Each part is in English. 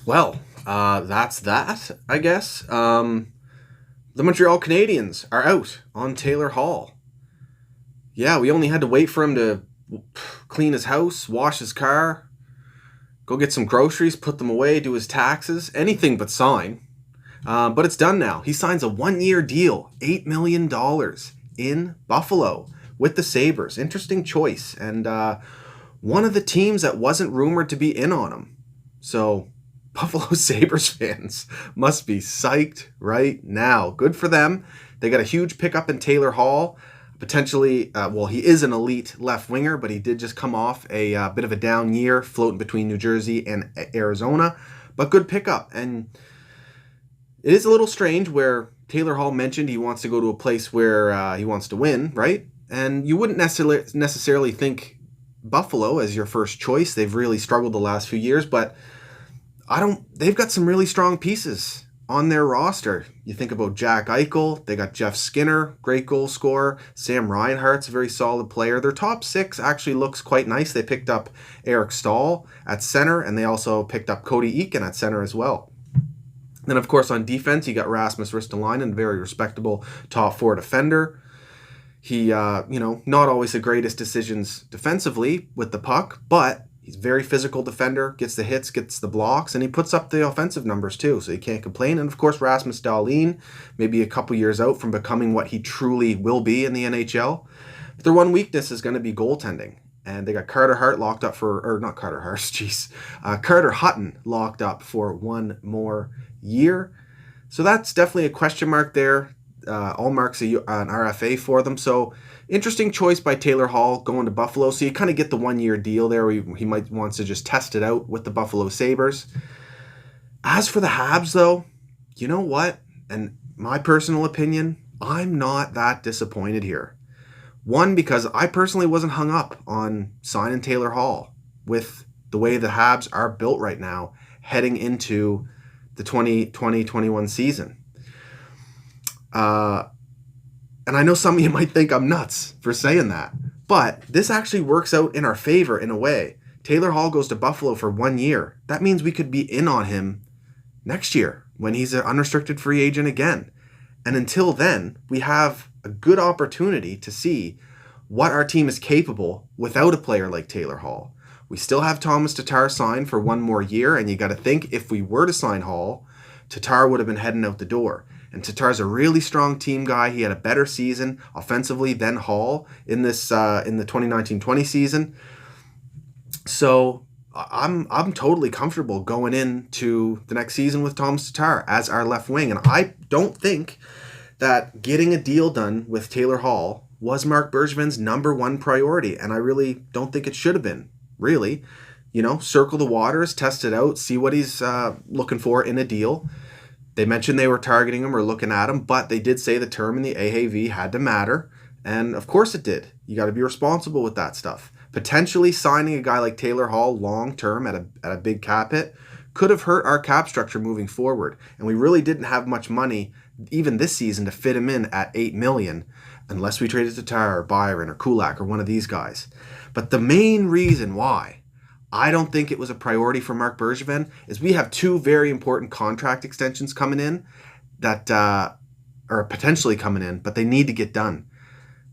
Well, that's that, I guess. The Montreal Canadiens are out on Taylor Hall. Yeah, we only had to wait for him to clean his house, wash his car, go get some groceries, put them away, do his taxes, anything but sign. But it's done now. He signs a 1 year deal, $8 million in Buffalo with the Sabres. Interesting choice. And one of the teams that wasn't rumored to be in on him. So Buffalo Sabres fans must be psyched right now. Good for them. They got a huge pickup in Taylor Hall. Potentially, he is an elite left winger, but he did just come off a bit of a down year, floating between New Jersey and Arizona. But good pickup. And it is a little strange where Taylor Hall mentioned he wants to go to a place where he wants to win, right? And you wouldn't necessarily think Buffalo as your first choice. They've really struggled the last few years, but they've got some really strong pieces on their roster. You think about Jack Eichel, they got Jeff Skinner, great goal scorer. Sam Reinhart's a very solid player. Their top six actually looks quite nice. They picked up Eric Stahl at center, and they also picked up Cody Eakin at center as well. Then, of course, on defense, you got Rasmus Ristolainen, a very respectable top four defender. He, not always the greatest decisions defensively with the puck, but he's a very physical defender, gets the hits, gets the blocks, and he puts up the offensive numbers too, so you can't complain. And, of course, Rasmus Dahlin, maybe a couple years out from becoming what he truly will be in the NHL. But their one weakness is going to be goaltending. And they got Carter Hutton locked up Carter Hutton locked up for 1 more year. So that's definitely a question mark there. All marks an RFA for them. So interesting choice by Taylor Hall going to Buffalo. So you kind of get the 1 year deal there. He might wants to just test it out with the Buffalo Sabres. As for the Habs, though, you know what? And my personal opinion, I'm not that disappointed here. One, because I personally wasn't hung up on signing Taylor Hall with the way the Habs are built right now heading into the 2020-21 season. And I know some of you might think I'm nuts for saying that, but this actually works out in our favor in a way. Taylor Hall goes to Buffalo for 1 year. That means we could be in on him next year when he's an unrestricted free agent again. And until then, we have a good opportunity to see what our team is capable without a player like Taylor Hall. We still have Thomas Tatar signed for 1 more year, and you got to think if we were to sign Hall, Tatar would have been heading out the door. And Tatar's a really strong team guy. He had a better season offensively than Hall in the 2019-20 season. So I'm totally comfortable going into the next season with Thomas Tatar as our left wing. And I don't think that getting a deal done with Taylor Hall was Marc Bergevin's number one priority. And I really don't think it should have been, really. Circle the waters, test it out, see what he's looking for in a deal. They mentioned they were targeting him or looking at him, but they did say the term in the AAV had to matter. And of course it did. You got to be responsible with that stuff. Potentially signing a guy like Taylor Hall long-term at a big cap hit could have hurt our cap structure moving forward. And we really didn't have much money, even this season, to fit him in at $8 million, unless we traded Tatar or Byron or Kulak or one of these guys. But the main reason why I don't think it was a priority for Marc Bergevin is we have 2 very important contract extensions coming in that are potentially coming in, but they need to get done.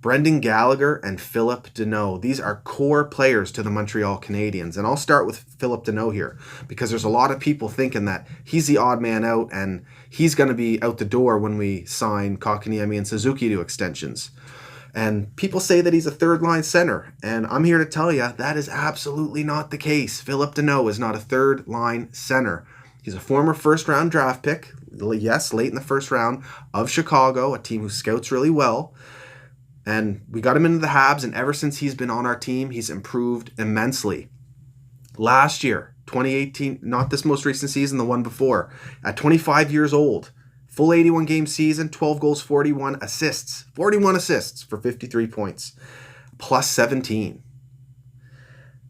Brendan Gallagher and Phillip Danault. These are core players to the Montreal Canadiens. And I'll start with Phillip Danault here because there's a lot of people thinking that he's the odd man out and he's going to be out the door when we sign Kotkaniemi and Suzuki to extensions. And people say that he's a third-line center, and I'm here to tell you that is absolutely not the case. Phillip Danault is not a third-line center. He's a former first-round draft pick, yes, late in the first round, of Chicago, a team who scouts really well. And we got him into the Habs, and ever since he's been on our team, he's improved immensely. Last year, 2018, not this most recent season, the one before, at 25 years old, full 81-game season, 12 goals, 41 assists. 41 assists for 53 points, plus 17.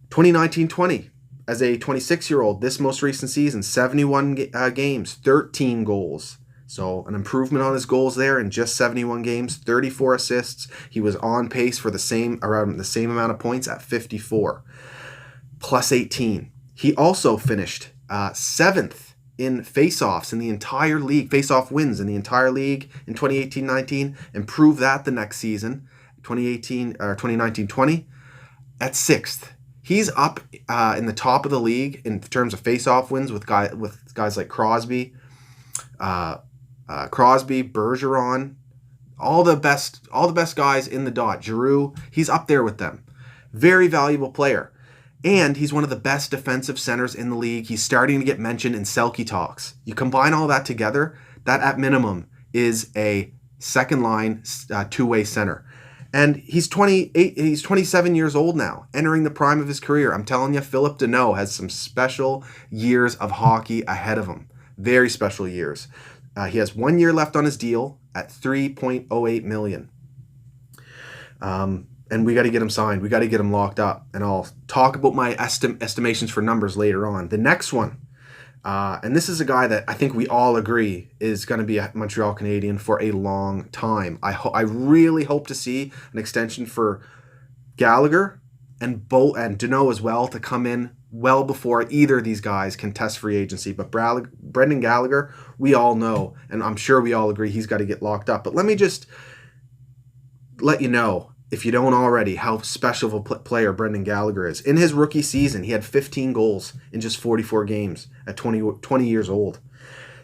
2019-20, as a 26-year-old, this most recent season, 71 games, 13 goals. So an improvement on his goals there in just 71 games, 34 assists. He was on pace for around the same amount of points at 54, plus 18. He also finished seventh in face-offs in the entire league, face-off wins in the entire league in 2018-19, improved that the next season, 2018 or 2019-20, at sixth. He's up in the top of the league in terms of face-off wins with guys like Crosby, Bergeron, all the best guys in the dot. Giroux, he's up there with them. Very valuable player. And he's one of the best defensive centers in the league. He's starting to get mentioned in Selke talks. You combine all that together, that at minimum is a second line two-way center. And he's 27 years old now, entering the prime of his career. I'm telling you, Phillip Danault has some special years of hockey ahead of him. Very special years. He has 1 year left on his deal at $3.08 million. And we got to get him signed. We got to get him locked up. And I'll talk about my estimations for numbers later on. The next one, and this is a guy that I think we all agree is going to be a Montreal Canadien for a long time. I really hope to see an extension for Gallagher and Danault as well to come in well before either of these guys can test free agency. But Brendan Gallagher, we all know, and I'm sure we all agree he's got to get locked up. But let me just let you know, if you don't already, how special of a player Brendan Gallagher is. In his rookie season, he had 15 goals in just 44 games at 20 years old.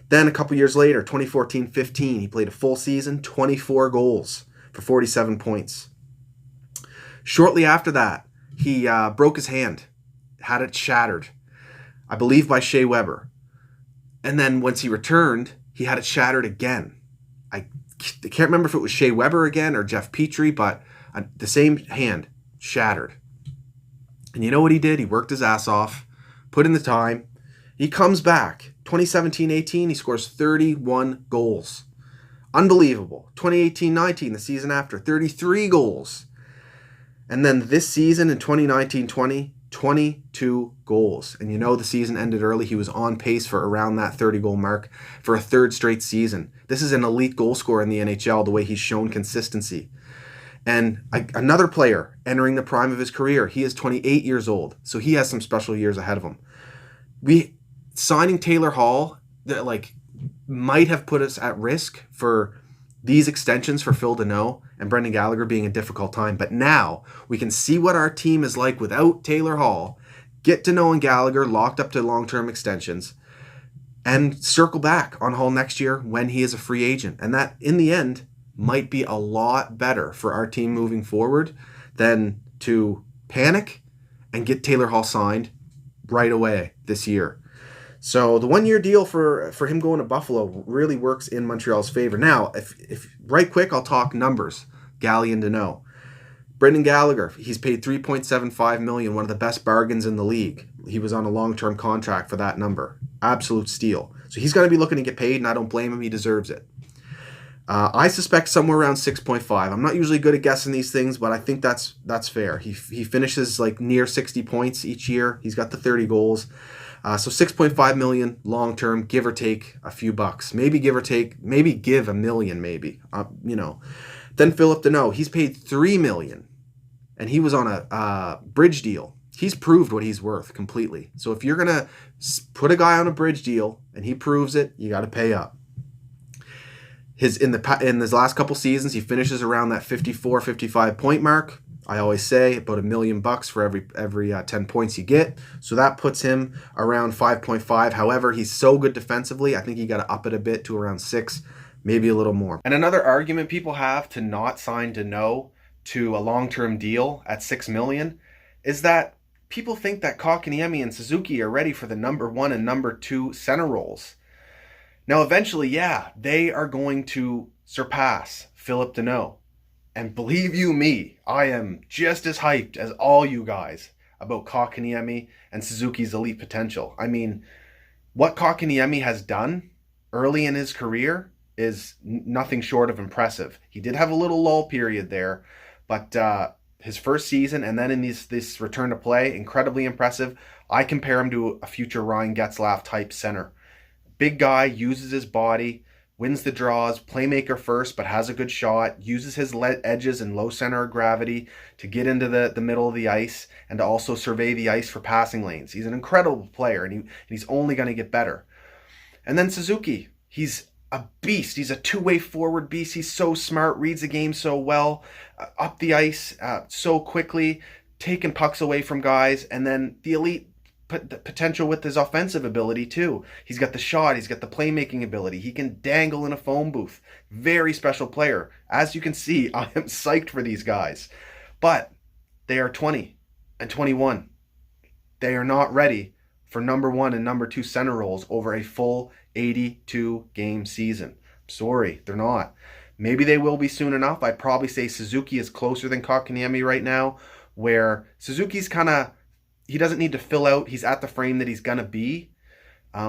Then a couple years later, 2014-15, he played a full season, 24 goals for 47 points. Shortly after that, he broke his hand, had it shattered, I believe by Shea Weber. And then once he returned, he had it shattered again. I can't remember if it was Shea Weber again or Jeff Petrie, but the same hand, shattered. And you know what he did? He worked his ass off, put in the time. He comes back. 2017-18, he scores 31 goals. Unbelievable. 2018-19, the season after, 33 goals. And then this season in 2019-20, 22 goals. And you know the season ended early. He was on pace for around that 30-goal mark for a third straight season. This is an elite goal scorer in the NHL, the way he's shown consistency. And another player entering the prime of his career. He is 28 years old, so he has some special years ahead of him. Signing Taylor Hall that might have put us at risk for these extensions for Phil Danault and Brendan Gallagher being a difficult time. But now we can see what our team is like without Taylor Hall, get Danault and Gallagher locked up to long-term extensions, and circle back on Hall next year when he is a free agent. And that, in the end, might be a lot better for our team moving forward than to panic and get Taylor Hall signed right away this year. So the 1 year deal for him going to Buffalo really works in Montreal's favor. Now, if right quick, I'll talk numbers. Galley and Danault. Brendan Gallagher, he's paid $3.75 million, one of the best bargains in the league. He was on a long-term contract for that number. Absolute steal. So he's going to be looking to get paid, and I don't blame him. He deserves it. I suspect somewhere around 6.5. I'm not usually good at guessing these things, but I think that's fair. He finishes near 60 points each year. He's got the 30 goals. So $6.5 million long term, give or take a few bucks. Maybe give $1 million, maybe. Then Phillip Danault, he's paid $3 million, and he was on a bridge deal. He's proved what he's worth completely. So if you're gonna put a guy on a bridge deal and he proves it, you got to pay up. In his last couple seasons, he finishes around that 54, 55 point mark. I always say about $1 million for every 10 points you get. So that puts him around 5.5. However, he's so good defensively, I think you got to up it a bit to around 6, maybe a little more. And another argument people have to not sign Danault to a long-term deal at $6 million is that people think that Kotkaniemi and Suzuki are ready for the number 1 and number 2 center roles. Now, eventually, they are going to surpass Phillip Danault. And believe you me, I am just as hyped as all you guys about Kotkaniemi and Suzuki's elite potential. I mean, what Kotkaniemi has done early in his career is nothing short of impressive. He did have a little lull period there, but his first season and then in this return to play, incredibly impressive. I compare him to a future Ryan Getzlaf type center. Big guy, uses his body, wins the draws, playmaker first, but has a good shot, uses his edges and low center of gravity to get into the middle of the ice and to also survey the ice for passing lanes. He's an incredible player, and he's only going to get better. And then Suzuki, he's a beast. He's a two-way forward beast. He's so smart, reads the game so well, up the ice so quickly, taking pucks away from guys, and then the elite potential with his offensive ability too. He's got the shot, he's got the playmaking ability, he can dangle in a phone booth. Very special player. As you can see, I am psyched for these guys. But they are 20 and 21. They are not ready for number 1 and number 2 center roles over a full 82 game season. Sorry, they're not. Maybe they will be soon enough. I'd probably say Suzuki is closer than Kotkaniemi right now, where Suzuki's he doesn't need to fill out. He's at the frame that he's going to be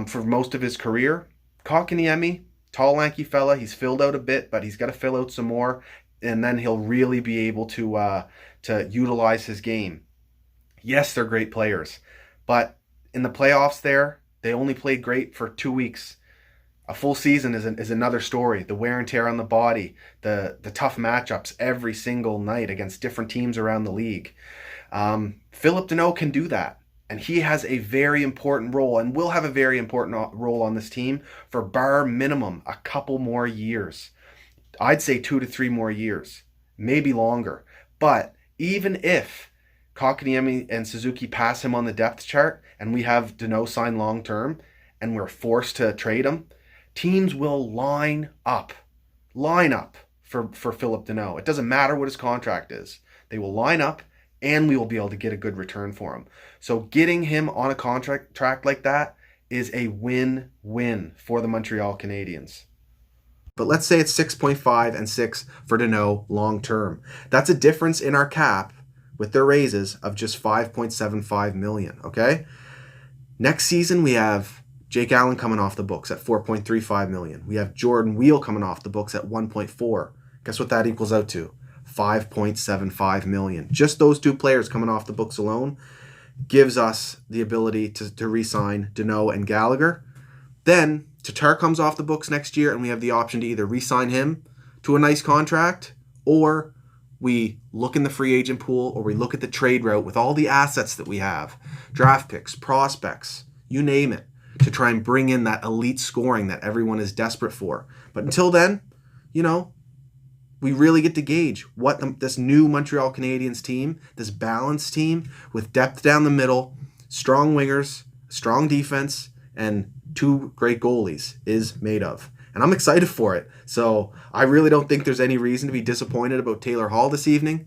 for most of his career. Kotkaniemi, tall, lanky fella. He's filled out a bit, but he's got to fill out some more, and then he'll really be able to utilize his game. Yes, they're great players, but in the playoffs they only played great for 2 weeks. A full season is another story. The wear and tear on the body, the tough matchups every single night against different teams around the league. Phillip Danault can do that, and he has a very important role and will have a very important role on this team for bar minimum a couple more years. I'd say 2 to 3 more years, maybe longer. But even if Kotkaniemi and Suzuki pass him on the depth chart and we have Danault sign long term and we're forced to trade him, teams will line up for Phillip Danault. It doesn't matter what his contract is. They will line up, and we will be able to get a good return for him. So getting him on a contract track like that is a win-win for the Montreal Canadiens. But let's say it's 6.5 and 6 for Danault long term. That's a difference in our cap with their raises of just $5.75 million, okay? Next season, we have Jake Allen coming off the books at $4.35 million. We have Jordan Wheel coming off the books at $1.4. Guess what that equals out to? $5.75 million. Just those 2 players coming off the books alone gives us the ability to re-sign Danault and Gallagher. Then Tatar comes off the books next year, and we have the option to either re-sign him to a nice contract, or we look in the free agent pool, or we look at the trade route with all the assets that we have, draft picks, prospects, you name it, to try and bring in that elite scoring that everyone is desperate for. But until then, we really get to gauge what this new Montreal Canadiens team, this balanced team with depth down the middle, strong wingers, strong defense, and 2 great goalies is made of. And I'm excited for it. So I really don't think there's any reason to be disappointed about Taylor Hall this evening.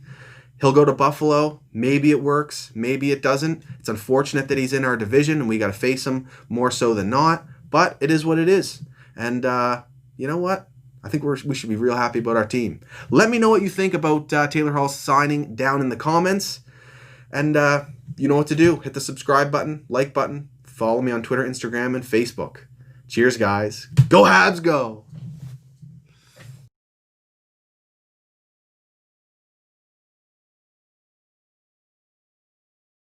He'll go to Buffalo. Maybe it works. Maybe it doesn't. It's unfortunate that he's in our division and we got to face him more so than not. But it is what it is. And you know what? I think we should be real happy about our team. Let me know what you think about Taylor Hall signing down in the comments. And you know what to do. Hit the subscribe button, like button. Follow me on Twitter, Instagram, and Facebook. Cheers, guys. Go Habs, go!